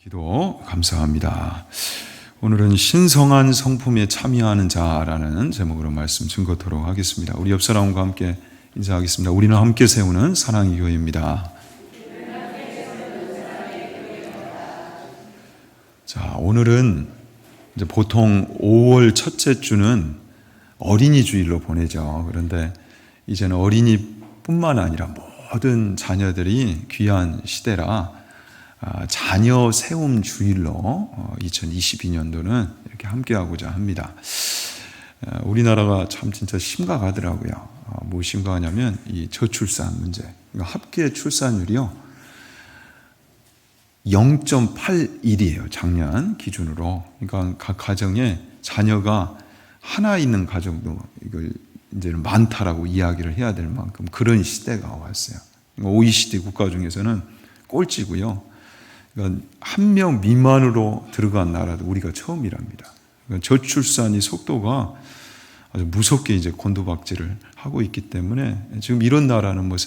기도 감사합니다. 오늘은 신성한 성품에 참여하는 자라는 제목으로 말씀 증거토록 하겠습니다. 우리 옆 사람과 함께 인사하겠습니다. 우리는 함께 세우는 사랑의 교회입니다. 자, 오늘은 이제 보통 5월 첫째 주는 어린이 주일로 보내죠. 그런데 이제는 어린이뿐만 아니라 모든 자녀들이 귀한 시대라 자녀 세움 주일로 2022년도는 이렇게 함께하고자 합니다. 우리나라가 참 진짜 심각하더라고요. 뭐 심각하냐면 이 저출산 문제. 그러니까 합계 출산율이요 0.81이에요. 작년 기준으로. 그러니까 각 가정에 자녀가 하나 있는 가정도 이걸 이제는 많다라고 이야기를 해야 될 만큼 그런 시대가 왔어요. OECD 국가 중에서는 꼴찌고요. 그러니까 한 명 미만으로 들어간 나라도 우리가 처음이랍니다. 그러니까 저출산이 속도가 아주 무섭게 이제 곤두박질을 하고 있기 때문에 지금 이런 나라는 뭐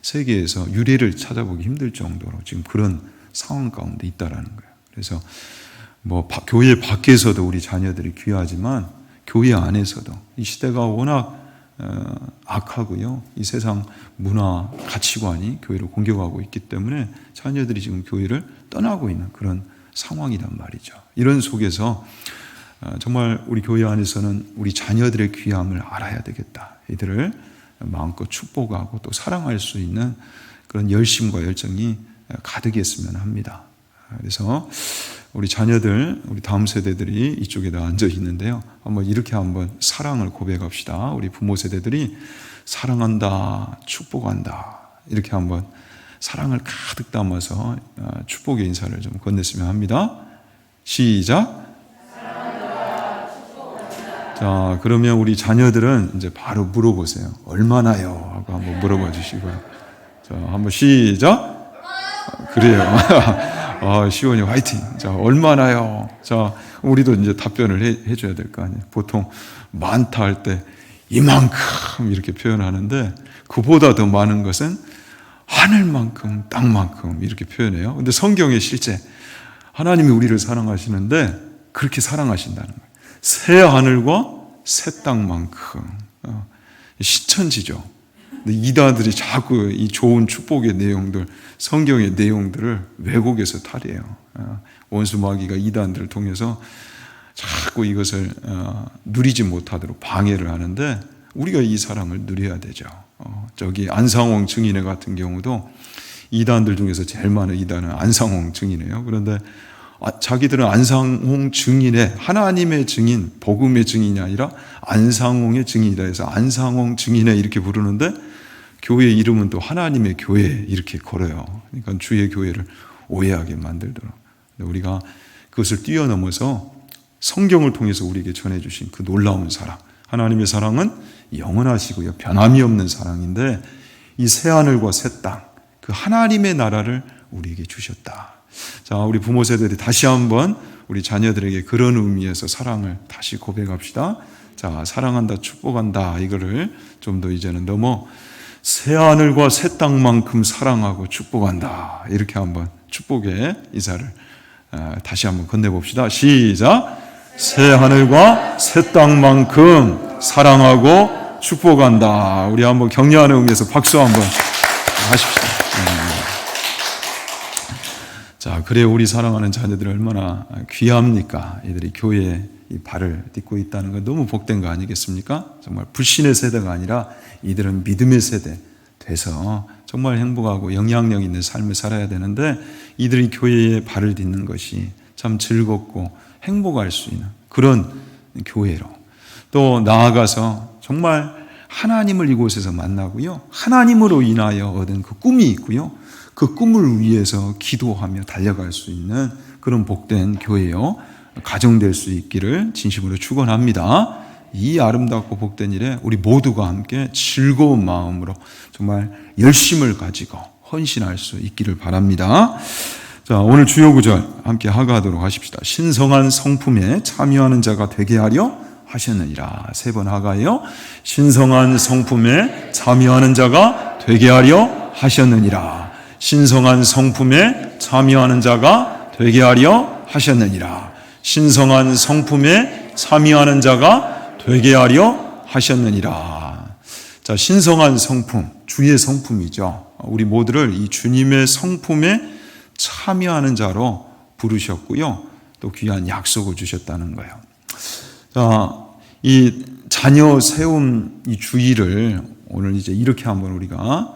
세계에서 유례를 찾아보기 힘들 정도로 지금 그런 상황 가운데 있다라는 거예요. 그래서 뭐 교회 밖에서도 우리 자녀들이 귀하지만 교회 안에서도 이 시대가 워낙 악하고요. 이 세상 문화, 가치관이 교회를 공격하고 있기 때문에 자녀들이 지금 교회를 떠나고 있는 그런 상황이란 말이죠. 이런 속에서 정말 우리 교회 안에서는 우리 자녀들의 귀함을 알아야 되겠다. 이들을 마음껏 축복하고 또 사랑할 수 있는 그런 열심과 열정이 가득했으면 합니다. 그래서 우리 자녀들, 우리 다음 세대들이 이쪽에다 앉아 있는데요. 한번 사랑을 고백합시다. 우리 부모 세대들이 사랑한다, 축복한다. 이렇게 한번 사랑을 가득 담아서 축복의 인사를 좀 건넸으면 합니다. 시작. 자, 그러면 우리 자녀들은 이제 바로 물어보세요. 얼마나요? 하고 한번 물어봐 주시고요. 자, 한번 시작. 그래요. 시원이 화이팅. 자, 얼마나요? 자, 우리도 이제 답변을 해줘야 될 거 아니에요. 보통 많다 할 때 이만큼 이렇게 표현하는데 그보다 더 많은 것은 하늘만큼, 땅만큼 이렇게 표현해요. 근데 성경에 실제 하나님이 우리를 사랑하시는데 그렇게 사랑하신다는 거예요. 새 하늘과 새 땅만큼. 신천지죠. 근데 이단들이 자꾸 이 좋은 축복의 내용들, 성경의 내용들을 왜곡해서 탈이에요. 원수 마귀가 이단들을 통해서 자꾸 이것을 누리지 못하도록 방해를 하는데 우리가 이 사랑을 누려야 되죠. 저기 안상홍 증인회 같은 경우도 이단들 중에서 제일 많은 이단은 안상홍 증인회예요. 그런데 자기들은 안상홍 증인회, 하나님의 증인, 복음의 증인이 아니라 안상홍의 증인이라 해서 안상홍 증인회 이렇게 부르는데 교회 이름은 또 하나님의 교회 이렇게 걸어요. 그러니까 주의 교회를 오해하게 만들더라고요. 우리가 그것을 뛰어넘어서 성경을 통해서 우리에게 전해주신 그 놀라운 사랑, 하나님의 사랑은 영원하시고요 변함이 없는 사랑인데 이 새하늘과 새 땅, 그 하나님의 나라를 우리에게 주셨다. 자, 우리 부모 세대들이 다시 한번 우리 자녀들에게 그런 의미에서 사랑을 다시 고백합시다. 자, 사랑한다, 축복한다, 이거를 좀 더 이제는 넘어 새하늘과 새 땅만큼 사랑하고 축복한다. 이렇게 한번 축복의 인사를 다시 한번 건네봅시다. 시작. 새하늘과 새 땅만큼 사랑하고 축복한다. 우리 한번 격려하는 의미에서 박수 한번 하십시다. 자, 그래 우리 사랑하는 자녀들이 얼마나 귀합니까? 이들이 교회에 이 발을 딛고 있다는 건 너무 복된 거 아니겠습니까? 정말 불신의 세대가 아니라 이들은 믿음의 세대 돼서 정말 행복하고 영향력 있는 삶을 살아야 되는데 이들이 교회에 발을 딛는 것이 참 즐겁고 행복할 수 있는 그런 교회로 또 나아가서 정말 하나님을 이곳에서 만나고요. 하나님으로 인하여 얻은 그 꿈이 있고요. 그 꿈을 위해서 기도하며 달려갈 수 있는 그런 복된 교회요. 가정될 수 있기를 진심으로 축원합니다. 이 아름답고 복된 일에 우리 모두가 함께 즐거운 마음으로 정말 열심을 가지고 헌신할 수 있기를 바랍니다. 자, 오늘 주요 구절 함께 하가하도록 하십시다. 신성한 성품에 참여하는 자가 되게 하려 하셨느니라. 3번 하가요. 신성한 성품에 참여하는 자가 되게 하려 하셨느니라. 신성한 성품에 참여하는 자가 되게 하려 하셨느니라. 신성한 성품에 참여하는 자가 되게 하려 하셨느니라. 자, 신성한 성품, 주의 성품이죠. 우리 모두를 이 주님의 성품에 참여하는 자로 부르셨고요. 또 귀한 약속을 주셨다는 거예요. 자, 이 자녀 세움 이 주의를 오늘 이제 이렇게 한번 우리가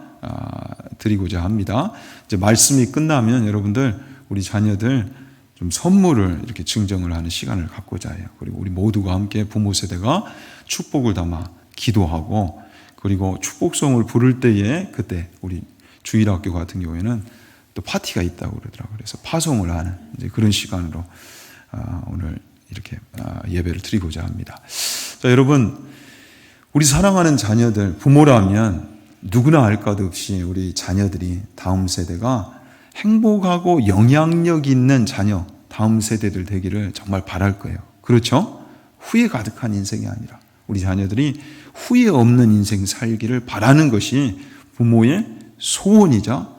드리고자 합니다. 이제 말씀이 끝나면 여러분들 우리 자녀들 좀 선물을 이렇게 증정을 하는 시간을 갖고자 해요. 그리고 우리 모두가 함께 부모 세대가 축복을 담아 기도하고, 그리고 축복송을 부를 때에 그때 우리 주일학교 같은 경우에는 또 파티가 있다고 그러더라고요. 그래서 파송을 하는 이제 그런 시간으로 오늘 이렇게 예배를 드리고자 합니다. 자, 여러분, 우리 사랑하는 자녀들, 부모라면 누구나 알 것 없이 우리 자녀들이, 다음 세대가 행복하고 영향력 있는 자녀, 다음 세대들 되기를 정말 바랄 거예요. 그렇죠? 후회 가득한 인생이 아니라 우리 자녀들이 후회 없는 인생 살기를 바라는 것이 부모의 소원이자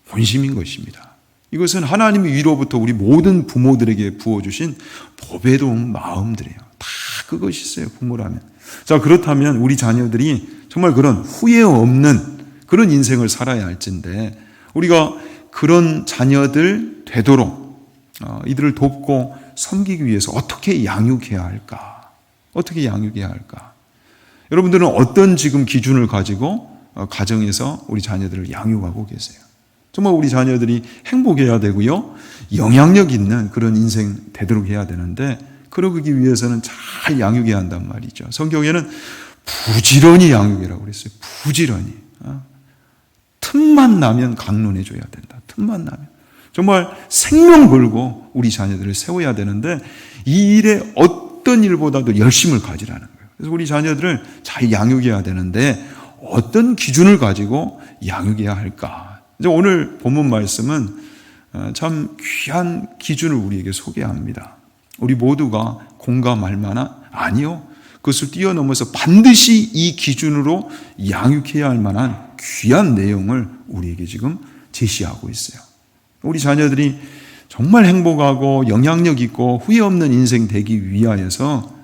본심인 것입니다. 이것은 하나님의 위로부터 우리 모든 부모들에게 부어주신 보배로운 마음들이에요. 다 그것이 있어요, 부모라면. 자, 그렇다면 우리 자녀들이 정말 그런 후회 없는 그런 인생을 살아야 할진데, 우리가 그런 자녀들 되도록 이들을 돕고 섬기기 위해서 어떻게 양육해야 할까? 어떻게 양육해야 할까? 여러분들은 어떤 지금 기준을 가지고 가정에서 우리 자녀들을 양육하고 계세요? 정말 우리 자녀들이 행복해야 되고요, 영향력 있는 그런 인생 되도록 해야 되는데, 그러기 위해서는 잘 양육해야 한단 말이죠. 성경에는 부지런히 양육이라고 그랬어요. 부지런히. 틈만 나면 강론해 줘야 된다. 틈만 나면. 정말 생명 걸고 우리 자녀들을 세워야 되는데, 이 일에 어떤 일보다도 열심을 가지라는 거예요. 그래서 우리 자녀들을 잘 양육해야 되는데 어떤 기준을 가지고 양육해야 할까? 이제 오늘 본문 말씀은 참 귀한 기준을 우리에게 소개합니다. 우리 모두가 공감할 만한, 아니요, 그것을 뛰어넘어서 반드시 이 기준으로 양육해야 할 만한 귀한 내용을 우리에게 지금 제시하고 있어요. 우리 자녀들이 정말 행복하고 영향력 있고 후회 없는 인생 되기 위하여서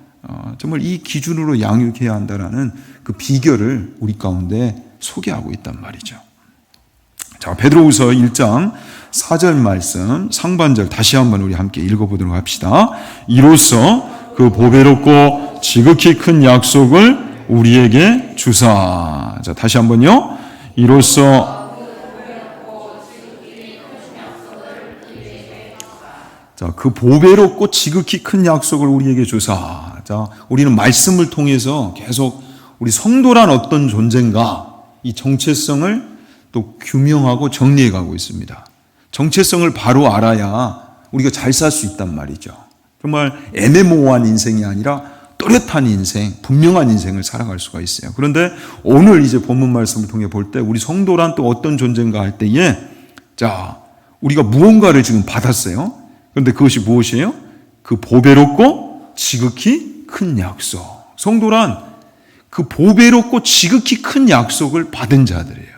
정말 이 기준으로 양육해야 한다는 그 비결을 우리 가운데 소개하고 있단 말이죠. 자, 베드로후서 1장 4절 말씀 상반절 다시 한번 우리 함께 읽어보도록 합시다. 이로써 그 보배롭고 지극히 큰 약속을 우리에게 주사. 자, 다시 한번요. 이로써 자, 그 보배롭고 지극히 큰 약속을 우리에게 주사. 자, 우리는 말씀을 통해서 계속 우리 성도란 어떤 존재인가, 이 정체성을 또 규명하고 정리해 가고 있습니다. 정체성을 바로 알아야 우리가 잘 살 수 있단 말이죠. 정말 애매모호한 인생이 아니라 또렷한 인생, 분명한 인생을 살아갈 수가 있어요. 그런데 오늘 이제 본문 말씀을 통해 볼 때 우리 성도란 또 어떤 존재인가 할 때에, 자, 우리가 무언가를 지금 받았어요. 그런데 그것이 무엇이에요? 그 보배롭고 지극히 큰 약속. 성도란 그 보배롭고 지극히 큰 약속을 받은 자들이에요.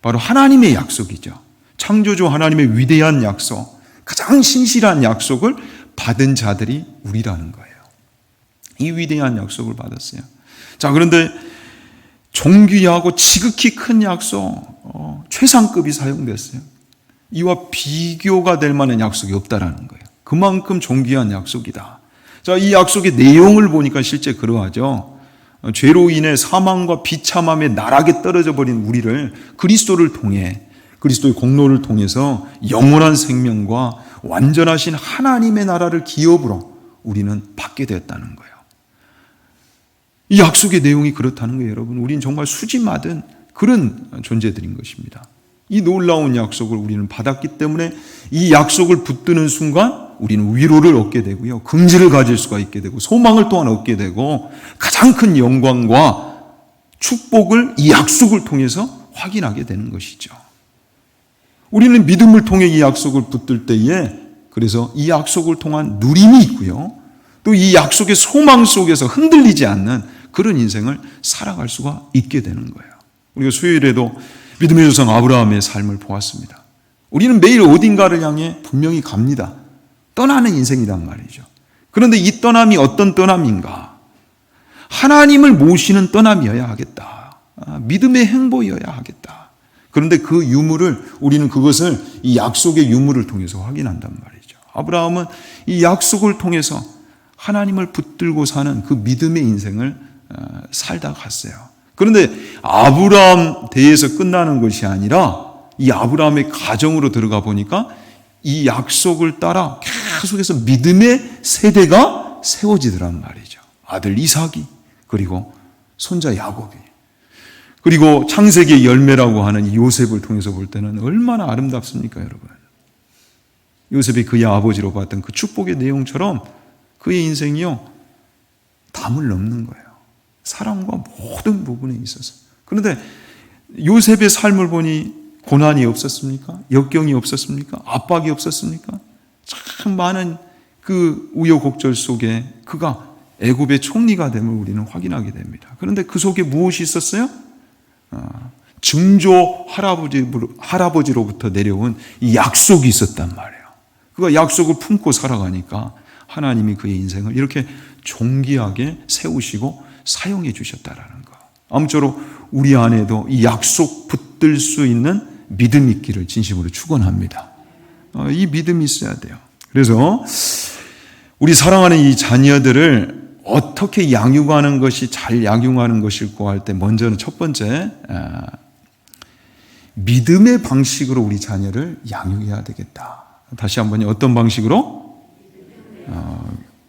바로 하나님의 약속이죠. 창조주 하나님의 위대한 약속, 가장 신실한 약속을 받은 자들이 우리라는 거예요. 이 위대한 약속을 받았어요. 자, 그런데 존귀하고 지극히 큰 약속, 최상급이 사용됐어요. 이와 비교가 될 만한 약속이 없다라는 거예요. 그만큼 존귀한 약속이다. 자, 이 약속의 내용을 보니까 실제 그러하죠. 죄로 인해 사망과 비참함에 나락에 떨어져 버린 우리를 그리스도를 통해, 그리스도의 공로를 통해서 영원한 생명과 완전하신 하나님의 나라를 기업으로 우리는 받게 되었다는 거예요. 이 약속의 내용이 그렇다는 거예요, 여러분. 우리는 정말 수지맞은 그런 존재들인 것입니다. 이 놀라운 약속을 우리는 받았기 때문에 이 약속을 붙드는 순간 우리는 위로를 얻게 되고요, 긍지를 가질 수가 있게 되고 소망을 또한 얻게 되고 가장 큰 영광과 축복을 이 약속을 통해서 확인하게 되는 것이죠. 우리는 믿음을 통해 이 약속을 붙들 때에 그래서 이 약속을 통한 누림이 있고요, 또 이 약속의 소망 속에서 흔들리지 않는 그런 인생을 살아갈 수가 있게 되는 거예요. 우리가 수요일에도 믿음의 조상 아브라함의 삶을 보았습니다. 우리는 매일 어딘가를 향해 분명히 갑니다. 떠나는 인생이란 말이죠. 그런데 이 떠남이 어떤 떠남인가? 하나님을 모시는 떠남이어야 하겠다. 믿음의 행보여야 하겠다. 그런데 그 유무를, 우리는 그것을 이 약속의 유무를 통해서 확인한단 말이죠. 아브라함은 이 약속을 통해서 하나님을 붙들고 사는 그 믿음의 인생을 살다 갔어요. 그런데 아브라함 대에서 끝나는 것이 아니라 이 아브라함의 가정으로 들어가 보니까 이 약속을 따라 계속해서 믿음의 세대가 세워지더란 말이죠. 아들 이삭이, 그리고 손자 야곱이, 그리고 창세기의 열매라고 하는 이 요셉을 통해서 볼 때는 얼마나 아름답습니까, 여러분? 요셉이 그의 아버지로 봤던 그 축복의 내용처럼 그의 인생이요, 담을 넘는 거예요. 사랑과 모든 부분에 있어서. 그런데 요셉의 삶을 보니 고난이 없었습니까? 역경이 없었습니까? 압박이 없었습니까? 참 많은 그 우여곡절 속에 그가 애굽의 총리가 됨을 우리는 확인하게 됩니다. 그런데 그 속에 무엇이 있었어요? 증조 할아버지로부터 내려온 이 약속이 있었단 말이에요. 그가 약속을 품고 살아가니까 하나님이 그의 인생을 이렇게 존귀하게 세우시고 사용해 주셨다라는 거. 아무쪼록 우리 안에도 이 약속 붙들 수 있는 믿음이 있기를 진심으로 축원합니다. 이 믿음이 있어야 돼요. 그래서 우리 사랑하는 이 자녀들을 어떻게 양육하는 것이 잘 양육하는 것일까 할 때 먼저는 첫 번째, 믿음의 방식으로 우리 자녀를 양육해야 되겠다. 다시 한번 어떤 방식으로?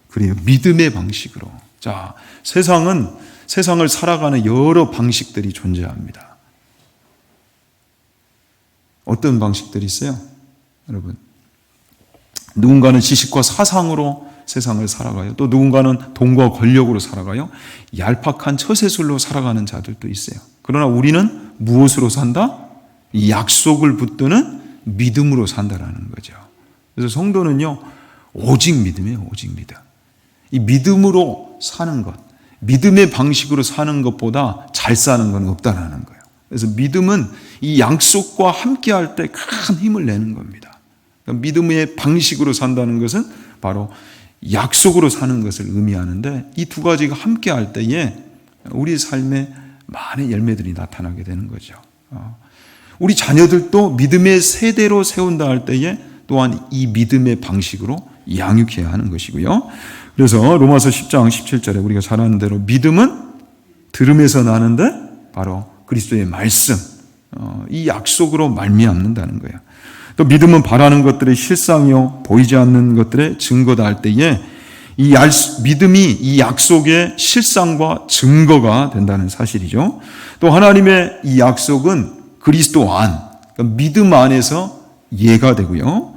그래요. 믿음의 방식으로. 자, 세상을 살아가는 여러 방식들이 존재합니다. 어떤 방식들이 있어요? 여러분, 누군가는 지식과 사상으로 세상을 살아가요. 또 누군가는 돈과 권력으로 살아가요. 얄팍한 처세술로 살아가는 자들도 있어요. 그러나 우리는 무엇으로 산다? 이 약속을 붙드는 믿음으로 산다라는 거죠. 그래서 성도는요, 오직 믿음이에요. 오직 믿음. 이 믿음으로 사는 것, 믿음의 방식으로 사는 것보다 잘 사는 건 없다라는 거예요. 그래서 믿음은 이 약속과 함께할 때 큰 힘을 내는 겁니다. 그러니까 믿음의 방식으로 산다는 것은 바로 약속으로 사는 것을 의미하는데, 이 두 가지가 함께할 때에 우리 삶에 많은 열매들이 나타나게 되는 거죠. 우리 자녀들도 믿음의 세대로 세운다 할 때에 또한 이 믿음의 방식으로 양육해야 하는 것이고요. 그래서 로마서 10장 17절에 우리가 잘 아는 대로 믿음은 들음에서 나는데 바로 그리스도의 말씀, 이 약속으로 말미암는다는 거예요. 또 믿음은 바라는 것들의 실상이요 보이지 않는 것들의 증거다 할 때에 이 믿음이 이 약속의 실상과 증거가 된다는 사실이죠. 또 하나님의 이 약속은 그리스도 안, 그러니까 믿음 안에서 이해가 되고요.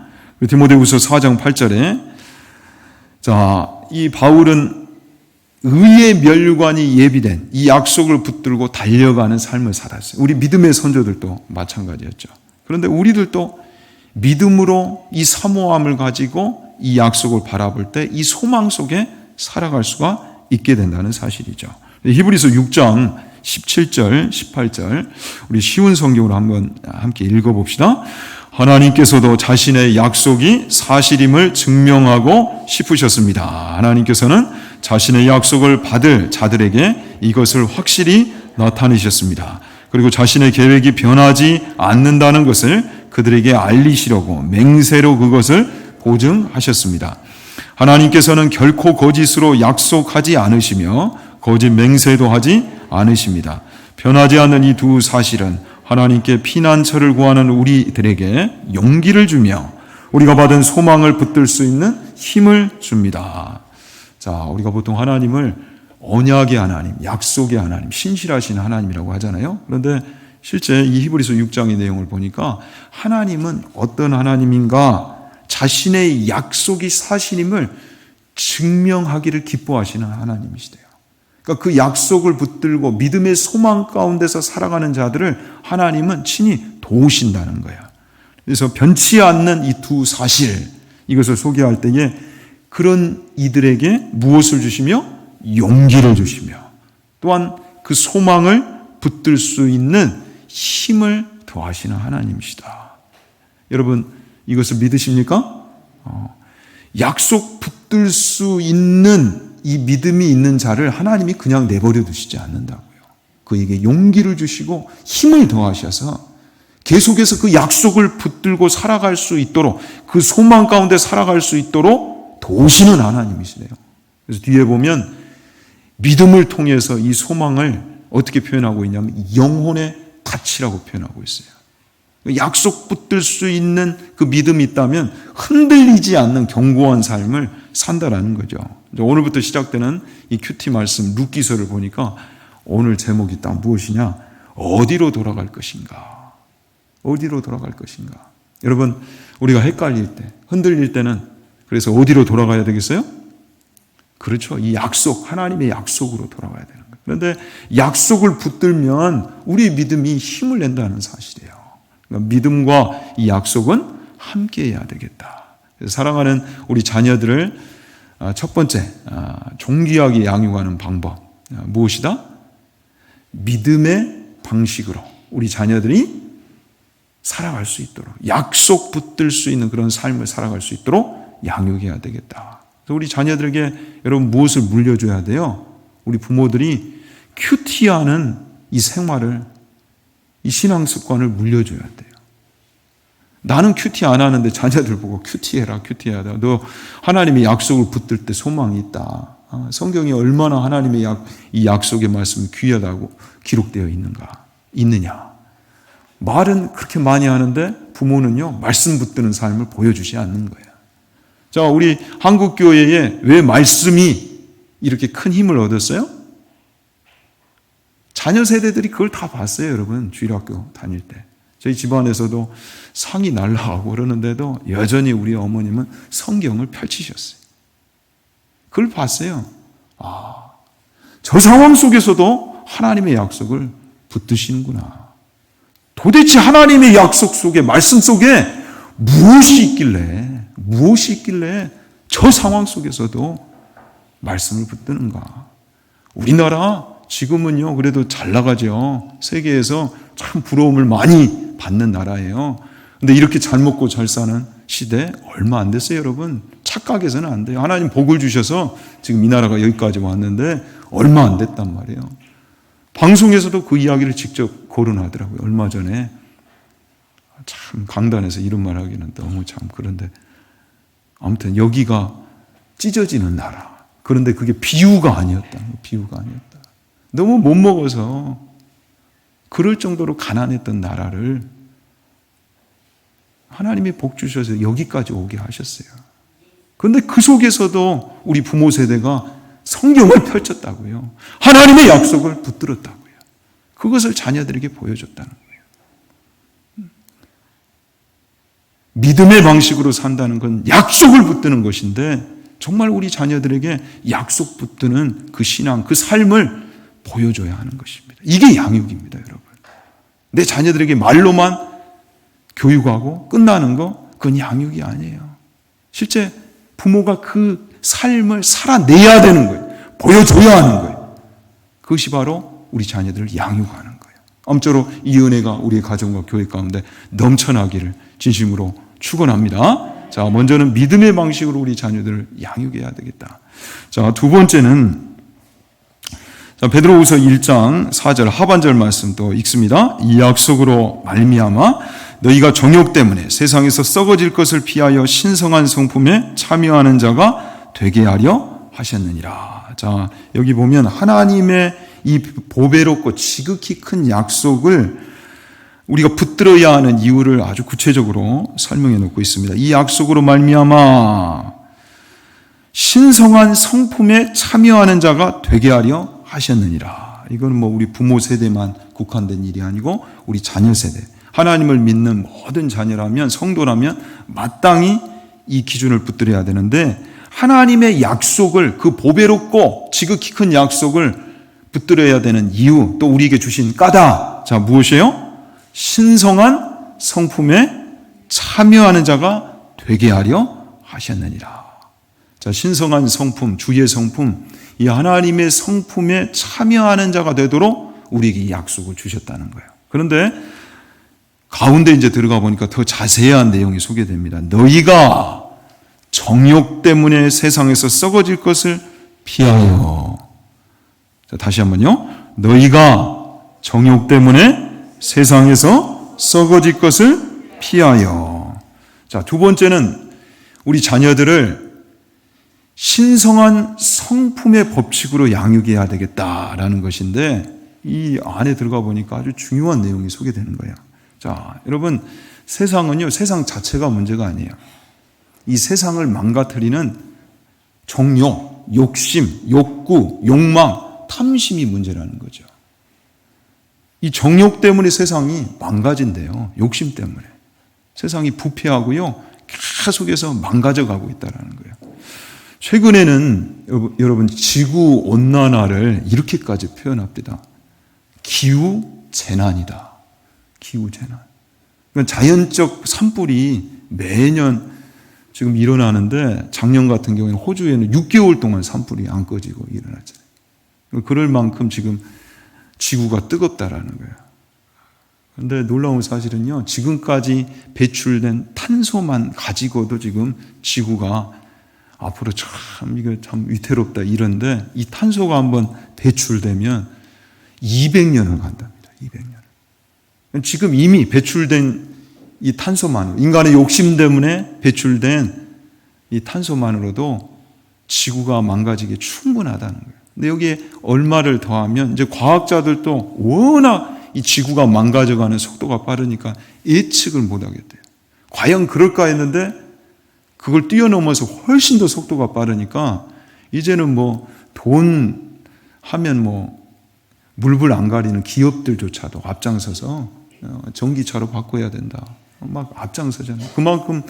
디모데후서 4장 8절에 자, 이 바울은 의의 멸관이 예비된 이 약속을 붙들고 달려가는 삶을 살았어요. 우리 믿음의 선조들도 마찬가지였죠. 그런데 우리들도 믿음으로 이 사모함을 가지고 이 약속을 바라볼 때 이 소망 속에 살아갈 수가 있게 된다는 사실이죠. 히브리서 6장 17절, 18절 우리 쉬운 성경으로 한번 함께 읽어봅시다. 하나님께서도 자신의 약속이 사실임을 증명하고 싶으셨습니다. 하나님께서는 자신의 약속을 받을 자들에게 이것을 확실히 나타내셨습니다. 그리고 자신의 계획이 변하지 않는다는 것을 그들에게 알리시려고 맹세로 그것을 보증하셨습니다. 하나님께서는 결코 거짓으로 약속하지 않으시며 거짓 맹세도 하지 않으십니다. 변하지 않는 이 두 사실은 하나님께 피난처를 구하는 우리들에게 용기를 주며 우리가 받은 소망을 붙들 수 있는 힘을 줍니다. 자, 우리가 보통 하나님을 언약의 하나님, 약속의 하나님, 신실하신 하나님이라고 하잖아요. 그런데 실제 이 히브리서 6장의 내용을 보니까 하나님은 어떤 하나님인가? 자신의 약속이 사실임을 증명하기를 기뻐하시는 하나님이시대요. 그러니까 그 약속을 붙들고 믿음의 소망 가운데서 살아가는 자들을 하나님은 친히 도우신다는 거예요. 그래서 변치 않는 이 두 사실, 이것을 소개할 때에 그런 이들에게 무엇을 주시며? 용기를 주시며 또한 그 소망을 붙들 수 있는 힘을 더하시는 하나님이시다. 여러분 이것을 믿으십니까? 약속 붙들 수 있는 이 믿음이 있는 자를 하나님이 그냥 내버려 두시지 않는다고요. 그에게 용기를 주시고 힘을 더하셔서 계속해서 그 약속을 붙들고 살아갈 수 있도록, 그 소망 가운데 살아갈 수 있도록 도우시는 하나님이시래요. 그래서 뒤에 보면 믿음을 통해서 이 소망을 어떻게 표현하고 있냐면 영혼의 가치라고 표현하고 있어요. 약속 붙들 수 있는 그 믿음이 있다면 흔들리지 않는 견고한 삶을 산다라는 거죠. 오늘부터 시작되는 이 큐티 말씀 룻기서를 보니까 오늘 제목이 딱 무엇이냐? 어디로 돌아갈 것인가? 어디로 돌아갈 것인가? 여러분, 우리가 헷갈릴 때, 흔들릴 때는 그래서 어디로 돌아가야 되겠어요? 그렇죠. 이 약속, 하나님의 약속으로 돌아가야 되는 거예요. 그런데 약속을 붙들면 우리 믿음이 힘을 낸다는 사실이에요. 그러니까 믿음과 이 약속은 함께해야 되겠다. 그래서 사랑하는 우리 자녀들을 첫 번째 존귀하게 양육하는 방법 무엇이다? 믿음의 방식으로 우리 자녀들이 살아갈 수 있도록, 약속 붙들 수 있는 그런 삶을 살아갈 수 있도록 양육해야 되겠다. 그래서 우리 자녀들에게 여러분 무엇을 물려줘야 돼요? 우리 부모들이 큐티하는 이 생활을, 이 신앙 습관을 물려줘야 돼요. 나는 큐티 안 하는데 자녀들 보고 큐티해라, 큐티해라. 너 하나님의 약속을 붙들 때 소망이 있다. 성경이 얼마나 하나님의 이 약속의 말씀이 귀하다고 기록되어 있느냐. 말은 그렇게 많이 하는데 부모는요, 말씀 붙드는 삶을 보여주지 않는 거예요. 자, 우리 한국교회에 왜 말씀이 이렇게 큰 힘을 얻었어요? 자녀 세대들이 그걸 다 봤어요, 여러분. 주일학교 다닐 때. 저희 집안에서도 상이 날라가고 그러는데도 여전히 우리 어머님은 성경을 펼치셨어요. 그걸 봤어요. 저 상황 속에서도 하나님의 약속을 붙드시는구나. 도대체 하나님의 약속 속에, 말씀 속에 무엇이 있길래 저 상황 속에서도 말씀을 붙드는가. 우리나라 지금은요, 그래도 잘 나가죠. 세계에서 참 부러움을 많이 받는 나라예요. 근데 이렇게 잘 먹고 잘 사는 시대 얼마 안 됐어요, 여러분. 착각해서는 안 돼요. 하나님 복을 주셔서 지금 이 나라가 여기까지 왔는데 얼마 안 됐단 말이에요. 방송에서도 그 이야기를 직접 거론하더라고요. 얼마 전에. 참 강단에서 이런 말 하기는 너무 참 그런데 아무튼 여기가 찢어지는 나라. 그런데 그게 비유가 아니었다. 너무 못 먹어서 그럴 정도로 가난했던 나라를 하나님이 복 주셔서 여기까지 오게 하셨어요. 그런데 그 속에서도 우리 부모 세대가 성경을 펼쳤다고요. 하나님의 약속을 붙들었다고요. 그것을 자녀들에게 보여줬다는 거예요. 믿음의 방식으로 산다는 건 약속을 붙드는 것인데 정말 우리 자녀들에게 약속 붙드는 그 신앙, 그 삶을 보여줘야 하는 것입니다. 이게 양육입니다, 여러분. 내 자녀들에게 말로만 교육하고 끝나는 거, 그건 양육이 아니에요. 실제 부모가 그 삶을 살아내야 되는 거예요. 보여줘야 하는 거예요. 그것이 바로 우리 자녀들을 양육하는 거예요. 아무쪼록 이 은혜가 우리의 가정과 교회 가운데 넘쳐나기를 진심으로 축원합니다. 자, 먼저는 믿음의 방식으로 우리 자녀들을 양육해야 되겠다. 자, 두 번째는 베드로후서 1장 4절 하반절 말씀 또 읽습니다. 이 약속으로 말미암아 너희가 정욕 때문에 세상에서 썩어질 것을 피하여 신성한 성품에 참여하는 자가 되게 하려 하셨느니라. 자, 여기 보면 하나님의 이 보배롭고 지극히 큰 약속을 우리가 붙들어야 하는 이유를 아주 구체적으로 설명해 놓고 있습니다. 이 약속으로 말미암아 신성한 성품에 참여하는 자가 되게 하려 하셨느니라. 이건 뭐 우리 부모 세대만 국한된 일이 아니고 우리 자녀 세대, 하나님을 믿는 모든 자녀라면, 성도라면 마땅히 이 기준을 붙들어야 되는데, 하나님의 약속을, 그 보배롭고 지극히 큰 약속을 붙들어야 되는 이유, 또 우리에게 주신 까닭, 자, 무엇이에요? 신성한 성품에 참여하는 자가 되게 하려 하셨느니라. 자, 신성한 성품, 주의 성품, 이 하나님의 성품에 참여하는 자가 되도록 우리에게 이 약속을 주셨다는 거예요. 그런데 가운데 이제 들어가 보니까 더 자세한 내용이 소개됩니다. 너희가 정욕 때문에 세상에서 썩어질 것을 피하여. 자, 다시 한번요. 너희가 정욕 때문에 세상에서 썩어질 것을 피하여. 자, 두 번째는 우리 자녀들을 신성한 성품의 법칙으로 양육해야 되겠다라는 것인데, 이 안에 들어가 보니까 아주 중요한 내용이 소개되는 거예요. 자, 여러분, 세상은요, 세상 자체가 문제가 아니에요. 이 세상을 망가뜨리는 정욕, 욕심, 욕구, 욕망, 탐심이 문제라는 거죠. 이 정욕 때문에 세상이 망가진대요. 욕심 때문에. 세상이 부패하고요, 계속해서 망가져가고 있다는 거예요. 최근에는 여러분 지구온난화를 이렇게까지 표현합니다. 기후재난이다. 기후재난. 그러니까 자연적 산불이 매년 지금 일어나는데, 작년 같은 경우에는 호주에는 6개월 동안 산불이 안 꺼지고 일어났잖아요. 그럴 만큼 지금 지구가 뜨겁다라는 거예요. 그런데 놀라운 사실은요, 지금까지 배출된 탄소만 가지고도 지금 지구가 앞으로 이거 참 위태롭다 이런데, 이 탄소가 한번 배출되면 200년을 간답니다. 200년. 지금 이미 배출된 이 탄소만으로, 인간의 욕심 때문에 배출된 이 탄소만으로도 지구가 망가지기 충분하다는 거예요. 근데 여기에 얼마를 더하면, 이제 과학자들도 워낙 이 지구가 망가져가는 속도가 빠르니까 예측을 못 하겠대요. 과연 그럴까 했는데 그걸 뛰어넘어서 훨씬 더 속도가 빠르니까 이제는 돈 하면 물불 안 가리는 기업들조차도 앞장서서 전기차로 바꿔야 된다. 막 앞장서잖아요. 그만큼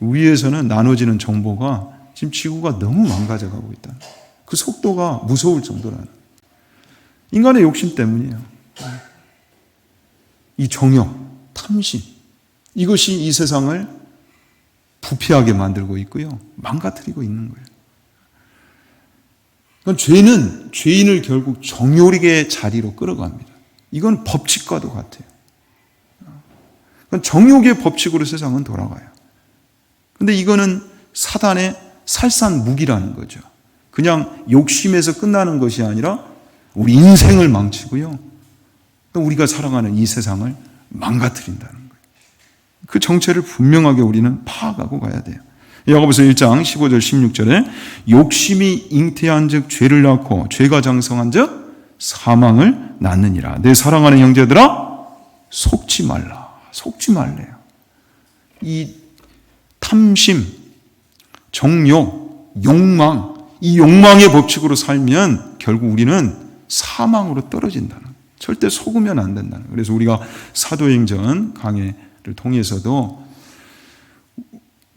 위에서는 나눠지는 정보가 지금 지구가 너무 망가져가고 있다. 그 속도가 무서울 정도라는. 인간의 욕심 때문이에요. 이 정욕, 탐심, 이것이 이 세상을 부패하게 만들고 있고요, 망가뜨리고 있는 거예요. 그러니까 죄인을 결국 정욕의 자리로 끌어갑니다. 이건 법칙과도 같아요. 그러니까 정욕의 법칙으로 세상은 돌아가요. 그런데 이거는 사단의 살산무기라는 거죠. 그냥 욕심에서 끝나는 것이 아니라 우리 인생을 망치고요, 또 우리가 살아가는 이 세상을 망가뜨린다는 거예요. 그 정체를 분명하게 우리는 파악하고 가야 돼요. 야고보서 1장 15절 16절에 욕심이 잉태한 즉 죄를 낳고 죄가 장성한 즉 사망을 낳느니라. 내 사랑하는 형제들아, 속지 말라. 속지 말래요. 이 탐심, 정욕, 욕망, 이 욕망의 법칙으로 살면 결국 우리는 사망으로 떨어진다는 거예요. 절대 속으면 안 된다는 거예요. 그래서 우리가 사도행전 강해를 통해서도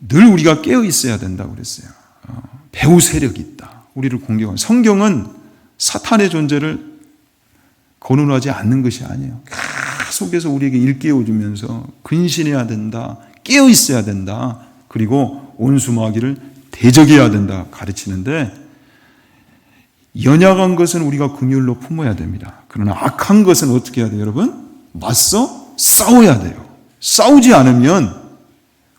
늘 우리가 깨어 있어야 된다고 그랬어요. 배후 세력이 있다. 우리를 공격하는. 성경은 사탄의 존재를 거론하지 않는 것이 아니에요. 계속해서 우리에게 일깨워주면서 근신해야 된다. 깨어 있어야 된다. 그리고 온수마귀를 대적해야 된다 가르치는데, 연약한 것은 우리가 긍휼로 품어야 됩니다. 그러나 악한 것은 어떻게 해야 돼요, 여러분? 맞서 싸워야 돼요. 싸우지 않으면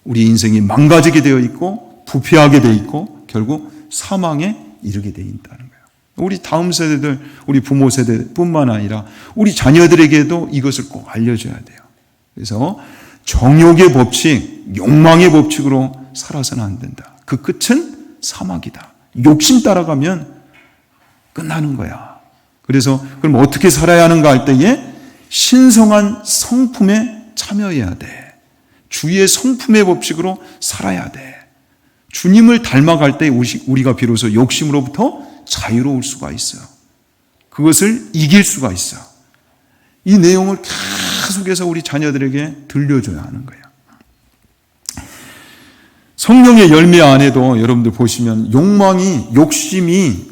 우리 인생이 망가지게 되어 있고 부패하게 되어 있고 결국 사망에 이르게 되어 있다는 거예요. 우리 다음 세대들, 우리 부모 세대뿐만 아니라 우리 자녀들에게도 이것을 꼭 알려줘야 돼요. 그래서 정욕의 법칙, 욕망의 법칙으로 살아서는 안 된다. 그 끝은 사막이다. 욕심 따라가면 끝나는 거야. 그래서 그럼 어떻게 살아야 하는가 할 때에 신성한 성품에 참여해야 돼. 주의 성품의 법칙으로 살아야 돼. 주님을 닮아갈 때 우리가 비로소 욕심으로부터 자유로울 수가 있어요. 그것을 이길 수가 있어. 이 내용을 계속해서 우리 자녀들에게 들려줘야 하는 거예요. 성령의 열매 안에도 여러분들 보시면 욕심이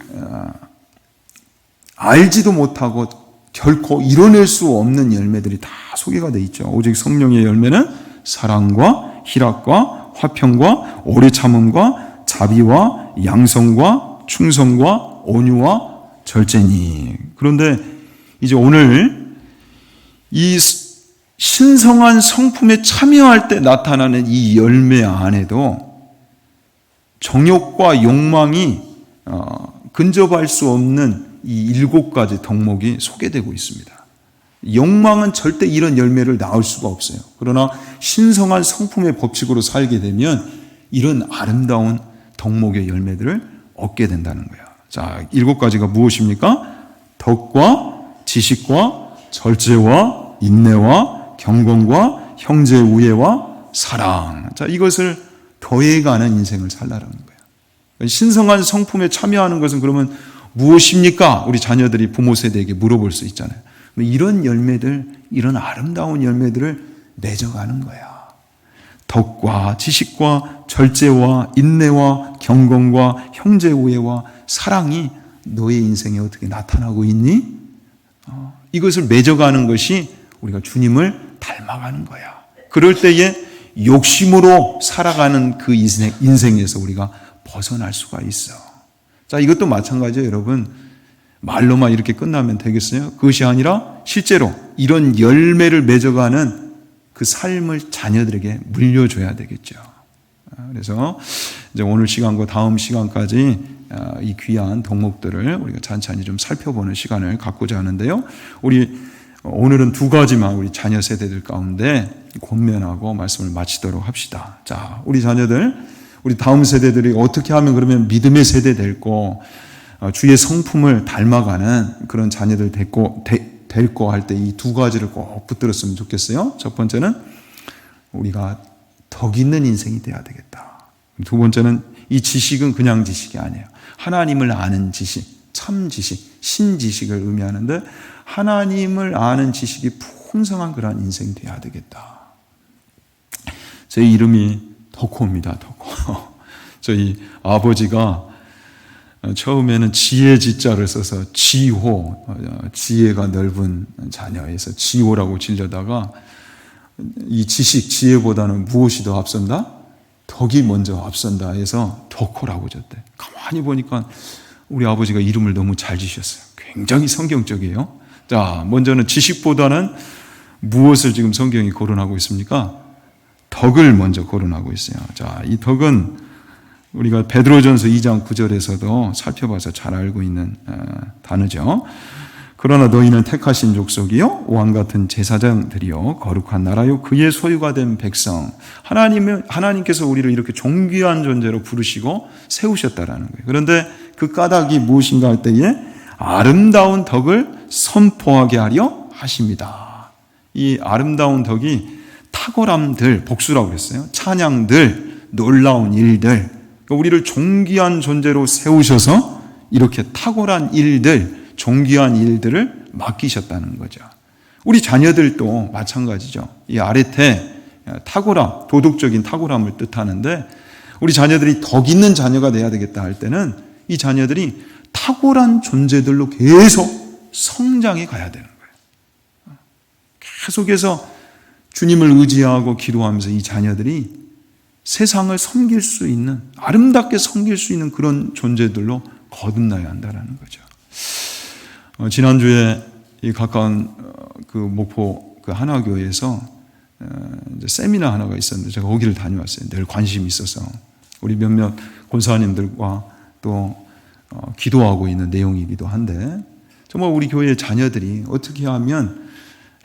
알지도 못하고 결코 이뤄낼 수 없는 열매들이 다 소개가 되어 있죠. 오직 성령의 열매는 사랑과 희락과 화평과 오래 참음과 자비와 양성과 충성과 온유와 절제니. 그런데 이제 오늘 이 신성한 성품에 참여할 때 나타나는 이 열매 안에도 정욕과 욕망이 근접할 수 없는 이 7가지 덕목이 소개되고 있습니다. 욕망은 절대 이런 열매를 낳을 수가 없어요. 그러나 신성한 성품의 법칙으로 살게 되면 이런 아름다운 덕목의 열매들을 얻게 된다는 거야. 자, 7가지가 무엇입니까? 덕과 지식과 절제와 인내와 경건과 형제 우애와 사랑. 자, 이것을 더해가는 인생을 살라는 거예요. 신성한 성품에 참여하는 것은 그러면 무엇입니까? 우리 자녀들이 부모 세대에게 물어볼 수 있잖아요. 이런 열매들, 이런 아름다운 열매들을 맺어가는 거야. 덕과 지식과 절제와 인내와 경건과 형제 우애와 사랑이 너의 인생에 어떻게 나타나고 있니? 이것을 맺어가는 것이 우리가 주님을 닮아가는 거야. 그럴 때에 욕심으로 살아가는 그 인생에서 우리가 벗어날 수가 있어. 자, 이것도 마찬가지예요, 여러분. 말로만 이렇게 끝나면 되겠어요? 그것이 아니라 실제로 이런 열매를 맺어가는 그 삶을 자녀들에게 물려줘야 되겠죠. 그래서 이제 오늘 시간과 다음 시간까지 이 귀한 덕목들을 우리가 찬찬히 좀 살펴보는 시간을 갖고자 하는데요. 우리 오늘은 2가지만 우리 자녀 세대들 가운데 권면하고 말씀을 마치도록 합시다. 자, 우리 자녀들, 우리 다음 세대들이 어떻게 하면 그러면 믿음의 세대 될고 주의 성품을 닮아가는 그런 자녀들 될거 할 때 이 2가지를 꼭 붙들었으면 좋겠어요. 첫 번째는 우리가 덕 있는 인생이 돼야 되겠다. 2번째는 이 지식은 그냥 지식이 아니에요. 하나님을 아는 지식, 참 지식, 신지식을 의미하는데 하나님을 아는 지식이 풍성한 그런 인생이 돼야 되겠다. 제 이름이 덕호입니다. 덕호. 저희 아버지가 처음에는 지혜 지자를 써서 지호, 지혜가 넓은 자녀에서 지호라고 질려다가 이 지식, 지혜보다는 무엇이 더 앞선다? 덕이 먼저 앞선다 해서 덕호라고 졌대. 가만히 보니까 우리 아버지가 이름을 너무 잘 지셨어요. 굉장히 성경적이에요. 자, 먼저는 지식보다는 무엇을 지금 성경이 거론하고 있습니까? 덕을 먼저 거론하고 있어요. 자, 이 덕은 우리가 베드로전서 2장 9절에서도 살펴봐서 잘 알고 있는 단어죠. 그러나 너희는 택하신 족속이요 왕같은 제사장들이요 거룩한 나라요 그의 소유가 된 백성. 하나님께서 우리를 이렇게 존귀한 존재로 부르시고 세우셨다라는 거예요. 그런데 그 까닭이 무엇인가 할 때에 아름다운 덕을 선포하게 하려 하십니다. 이 아름다운 덕이 탁월함들, 복수라고 그랬어요. 찬양들, 놀라운 일들, 우리를 존귀한 존재로 세우셔서 이렇게 탁월한 일들, 존귀한 일들을 맡기셨다는 거죠. 우리 자녀들도 마찬가지죠. 이 아레테, 탁월함, 도덕적인 탁월함을 뜻하는데 우리 자녀들이 덕 있는 자녀가 돼야 되겠다 할 때는 이 자녀들이 탁월한 존재들로 계속 성장해 가야 되는 거예요. 계속해서 주님을 의지하고 기도하면서 이 자녀들이 세상을 섬길 수 있는, 아름답게 섬길 수 있는 그런 존재들로 거듭나야 한다는 거죠. 지난주에 이 가까운 그 목포 그 하나교회에서 이제 세미나 하나가 있었는데 제가 거기를 다녀왔어요. 늘 관심이 있어서 우리 몇몇 권사님들과 또 기도하고 있는 내용이기도 한데 정말 우리 교회의 자녀들이 어떻게 하면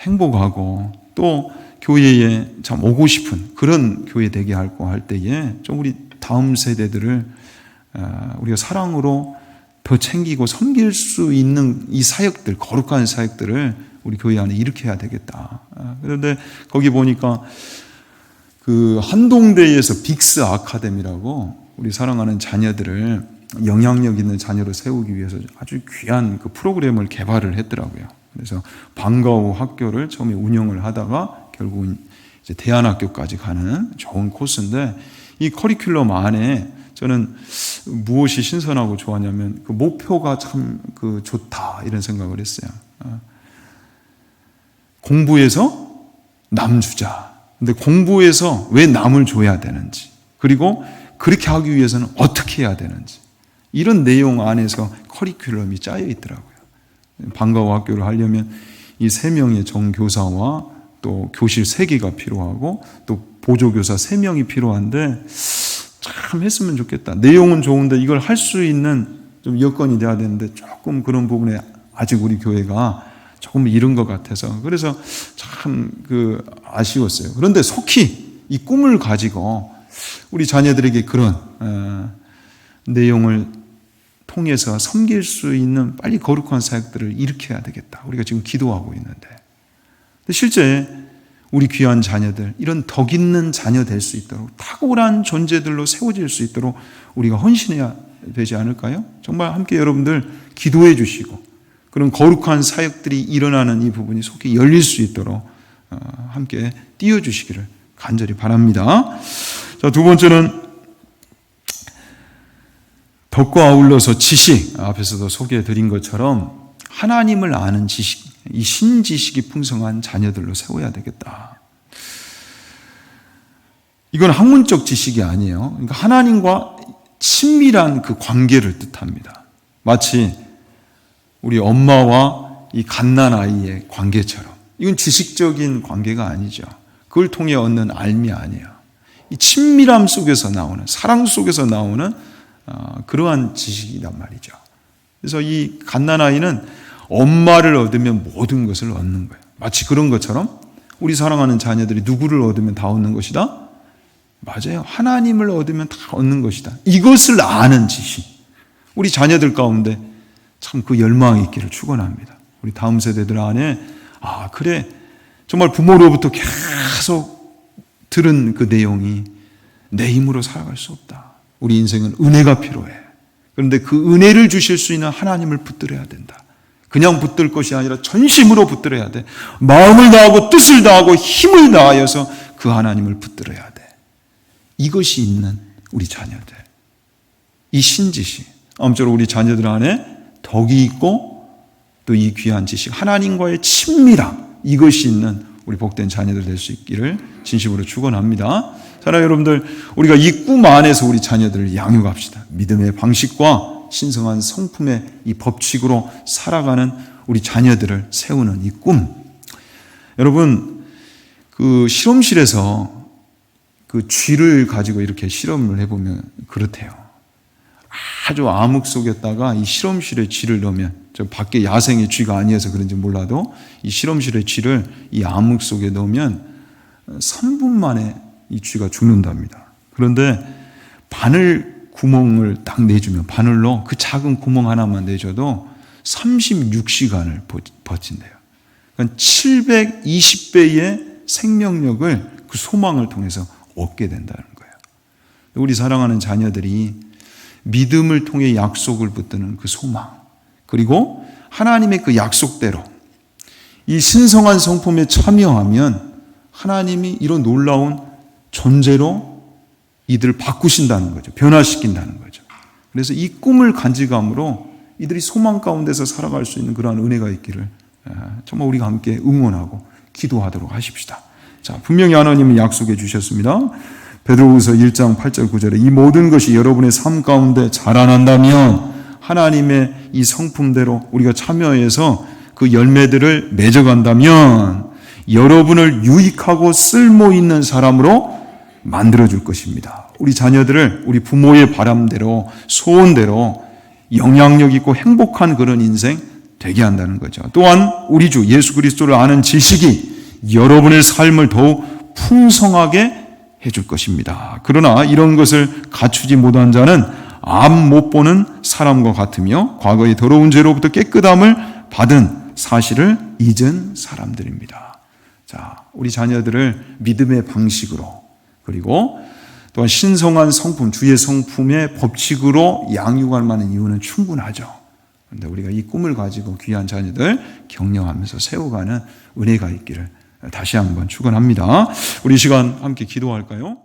행복하고 또 교회에 참 오고 싶은 그런 교회 되게 할고 할 때에 좀 우리 다음 세대들을 우리가 사랑으로 더 챙기고 섬길 수 있는 이 사역들, 거룩한 사역들을 우리 교회 안에 일으켜야 되겠다. 그런데 거기 보니까 그 한동대에서 빅스 아카데미라고 우리 사랑하는 자녀들을 영향력 있는 자녀로 세우기 위해서 아주 귀한 그 프로그램을 개발을 했더라고요. 그래서 방과 후 학교를 처음에 운영을 하다가 결국은 이제 대안학교까지 가는 좋은 코스인데 이 커리큘럼 안에 저는 무엇이 신선하고 좋았냐면 그 목표가 참 그 좋다 이런 생각을 했어요. 공부해서 남 주자. 근데 공부해서 왜 남을 줘야 되는지 그리고 그렇게 하기 위해서는 어떻게 해야 되는지 이런 내용 안에서 커리큘럼이 짜여 있더라고요. 방과 후 학교를 하려면 이 3명의 정교사와 또 교실 3개가 필요하고 또 보조교사 3명이 필요한데 참 했으면 좋겠다. 내용은 좋은데 이걸 할 수 있는 좀 여건이 돼야 되는데 조금 그런 부분에 아직 우리 교회가 조금 이른 것 같아서 그래서 참 아쉬웠어요. 그런데 속히 이 꿈을 가지고 우리 자녀들에게 그런 내용을 통해서 섬길 수 있는 빨리 거룩한 사역들을 일으켜야 되겠다. 우리가 지금 기도하고 있는데 실제 우리 귀한 자녀들, 이런 덕 있는 자녀 될 수 있도록 탁월한 존재들로 세워질 수 있도록 우리가 헌신해야 되지 않을까요? 정말 함께 여러분들 기도해 주시고 그런 거룩한 사역들이 일어나는 이 부분이 속히 열릴 수 있도록 함께 띄워주시기를 간절히 바랍니다. 자, 두 번째는 덕과 아울러서 지식, 앞에서도 소개해 드린 것처럼 하나님을 아는 지식, 이 신지식이 풍성한 자녀들로 세워야 되겠다. 이건 학문적 지식이 아니에요. 그러니까 하나님과 친밀한 그 관계를 뜻합니다. 마치 우리 엄마와 이 갓난아이의 관계처럼. 이건 지식적인 관계가 아니죠. 그걸 통해 얻는 알미 아니에요. 이 친밀함 속에서 나오는, 사랑 속에서 나오는 그러한 지식이란 말이죠. 그래서 이 갓난아이는 엄마를 얻으면 모든 것을 얻는 거예요. 마치 그런 것처럼 우리 사랑하는 자녀들이 누구를 얻으면 다 얻는 것이다? 맞아요. 하나님을 얻으면 다 얻는 것이다. 이것을 아는 지식. 우리 자녀들 가운데 참 그 열망이 있기를 축원합니다. 우리 다음 세대들 안에 그래 정말 부모로부터 계속 들은 그 내용이 내 힘으로 살아갈 수 없다. 우리 인생은 은혜가 필요해. 그런데 그 은혜를 주실 수 있는 하나님을 붙들어야 된다. 그냥 붙들 것이 아니라 전심으로 붙들어야 돼. 마음을 다하고 뜻을 다하고 힘을 다하여서 그 하나님을 붙들어야 돼. 이것이 있는 우리 자녀들. 이 신지식. 아무쪼록 우리 자녀들 안에 덕이 있고 또 이 귀한 지식, 하나님과의 친밀함, 이것이 있는 우리 복된 자녀들 될 수 있기를 진심으로 축원합니다. 사랑하는 여러분들, 우리가 이 꿈 안에서 우리 자녀들을 양육합시다. 믿음의 방식과 신성한 성품의 이 법칙으로 살아가는 우리 자녀들을 세우는 이 꿈. 여러분, 그 실험실에서 그 쥐를 가지고 이렇게 실험을 해보면 그렇대요. 아주 암흑 속에다가 이 실험실에 쥐를 넣으면, 저 밖에 야생의 쥐가 아니어서 그런지 몰라도 이 실험실에 쥐를 이 암흑 속에 넣으면 3분 만에 이 쥐가 죽는답니다. 그런데 바늘 구멍을 딱 내주면, 바늘로 그 작은 구멍 하나만 내줘도 36시간을 버틴대요. 그러니까 720배의 생명력을 그 소망을 통해서 얻게 된다는 거예요. 우리 사랑하는 자녀들이 믿음을 통해 약속을 붙드는 그 소망, 그리고 하나님의 그 약속대로 이 신성한 성품에 참여하면 하나님이 이런 놀라운 존재로 이들을 바꾸신다는 거죠. 변화시킨다는 거죠. 그래서 이 꿈을 간직함으로 이들이 소망 가운데서 살아갈 수 있는 그러한 은혜가 있기를 정말 우리가 함께 응원하고 기도하도록 하십시다. 자, 분명히 하나님은 약속해 주셨습니다. 베드로후서 1장 8절 9절에 이 모든 것이 여러분의 삶 가운데 자라난다면 하나님의 이 성품대로 우리가 참여해서 그 열매들을 맺어간다면 여러분을 유익하고 쓸모 있는 사람으로 만들어줄 것입니다. 우리 자녀들을 우리 부모의 바람대로, 소원대로 영향력 있고 행복한 그런 인생 되게 한다는 거죠. 또한 우리 주 예수 그리스도를 아는 지식이 여러분의 삶을 더욱 풍성하게 해줄 것입니다. 그러나 이런 것을 갖추지 못한 자는 앞 못 보는 사람과 같으며 과거의 더러운 죄로부터 깨끗함을 받은 사실을 잊은 사람들입니다. 자, 우리 자녀들을 믿음의 방식으로, 그리고 또한 신성한 성품, 주의 성품의 법칙으로 양육할 만한 이유는 충분하죠. 그런데 우리가 이 꿈을 가지고 귀한 자녀들 격려하면서 세워가는 은혜가 있기를 다시 한번 축원합니다. 우리 시간 함께 기도할까요?